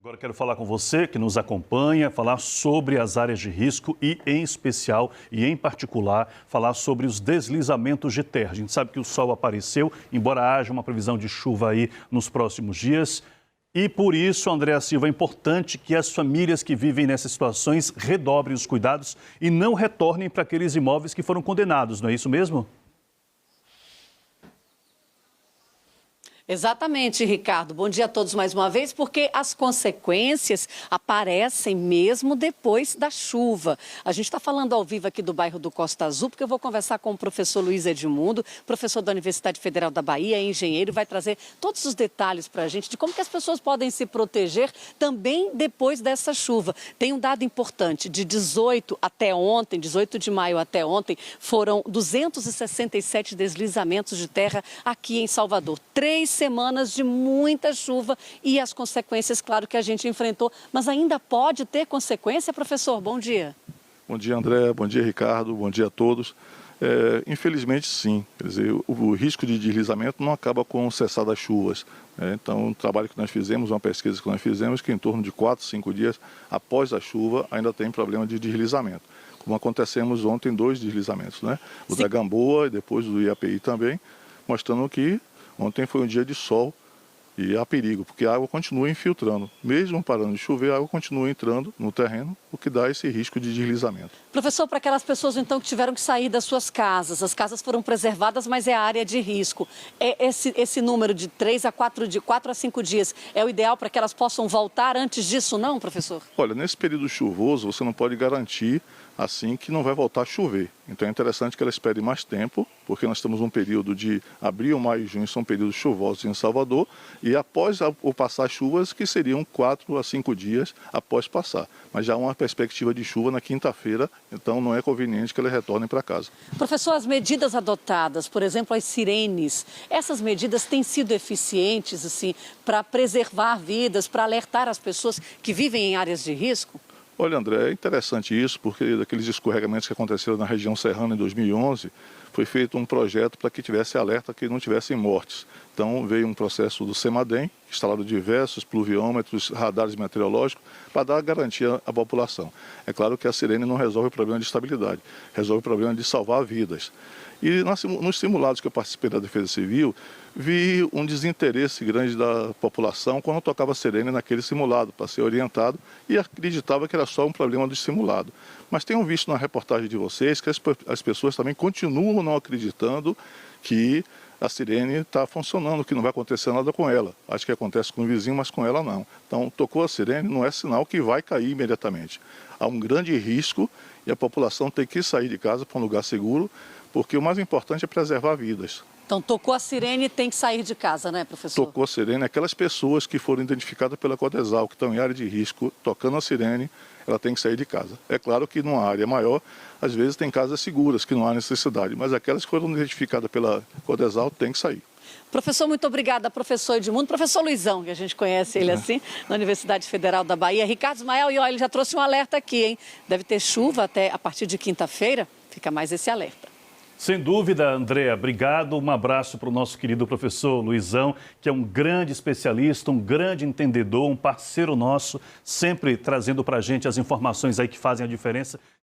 Agora quero falar com você que nos acompanha, falar sobre as áreas de risco e, em especial e em particular, falar sobre os deslizamentos de terra. A gente sabe que o sol apareceu, embora haja uma previsão de chuva aí nos próximos dias. E por isso, Andréa Silva, é importante que as famílias que vivem nessas situações redobrem os cuidados e não retornem para aqueles imóveis que foram condenados, não é isso mesmo? Exatamente, Ricardo. Bom dia a todos mais uma vez, porque as consequências aparecem mesmo depois da chuva. A gente está falando ao vivo aqui do bairro do Costa Azul, porque eu vou conversar com o professor Luiz Edmundo, professor da Universidade Federal da Bahia, engenheiro, vai trazer todos os detalhes para a gente de como que as pessoas podem se proteger também depois dessa chuva. Tem um dado importante, de 18 até ontem, 18 de maio até ontem, foram 267 deslizamentos de terra aqui em Salvador. 3 semanas de muita chuva e as consequências, claro, que a gente enfrentou. Mas ainda pode ter consequência, professor? Bom dia. Bom dia, André. Bom dia, Ricardo. Bom dia a todos. Infelizmente, sim. Quer dizer, o risco de deslizamento não acaba com o cessar das chuvas. Então, um trabalho que nós fizemos, uma pesquisa que nós fizemos, que em torno de 4, 5 dias após a chuva ainda tem problema de deslizamento. Como acontecemos ontem, 2 deslizamentos, né? O da Gamboa e depois do IAPI também, mostrando que ontem foi um dia de sol e há perigo, porque a água continua infiltrando. Mesmo parando de chover, a água continua entrando no terreno, o que dá esse risco de deslizamento. Professor, para aquelas pessoas então que tiveram que sair das suas casas, as casas foram preservadas, mas é a área de risco. Esse número de 3 a 4 dias, 4 a 5 dias, é o ideal para que elas possam voltar antes disso, não, professor? Olha, nesse período chuvoso, você não pode garantir assim que não vai voltar a chover. Então é interessante que ela espere mais tempo, porque nós estamos num período de abril, maio e junho, são períodos chuvosos em Salvador, e após o passar chuvas, que seriam 4 a 5 dias após passar. Mas já há uma perspectiva de chuva na quinta-feira, então não é conveniente que elas retornem para casa. Professor, as medidas adotadas, por exemplo, as sirenes, essas medidas têm sido eficientes assim, para preservar vidas, para alertar as pessoas que vivem em áreas de risco? Olha, André, é interessante isso, porque daqueles escorregamentos que aconteceram na região serrana em 2011, foi feito um projeto para que tivesse alerta que não tivessem mortes. Então veio um processo do CEMADEM, instalado diversos pluviômetros, radares meteorológicos, para dar garantia à população. É claro que a sirene não resolve o problema de estabilidade, resolve o problema de salvar vidas. E nos simulados que eu participei da Defesa Civil, vi um desinteresse grande da população quando tocava sirene naquele simulado, para ser orientado, e acreditava que era só um problema do simulado. Mas tenho visto na reportagem de vocês que as pessoas também continuam não acreditando que a sirene está funcionando, que não vai acontecer nada com ela. Acho que acontece com o vizinho, mas com ela não. Então, tocou a sirene, não é sinal que vai cair imediatamente. Há um grande risco e a população tem que sair de casa para um lugar seguro, porque o mais importante é preservar vidas. Então, tocou a sirene e tem que sair de casa, né, professor? Tocou a sirene, aquelas pessoas que foram identificadas pela Codesal, que estão em área de risco, tocando a sirene, ela tem que sair de casa. É claro que numa área maior, às vezes tem casas seguras, que não há necessidade, mas aquelas que foram identificadas pela Codesal têm que sair. Professor, muito obrigada, professor Edmundo. Professor Luizão, que a gente conhece ele assim, na Universidade Federal da Bahia. Ricardo Ismael, e olha, ele já trouxe um alerta aqui, hein? Deve ter chuva até a partir de quinta-feira, fica mais esse alerta. Sem dúvida, Andréa, obrigado. Um abraço para o nosso querido professor Luizão, que é um grande especialista, um grande entendedor, um parceiro nosso, sempre trazendo para a gente as informações aí que fazem a diferença.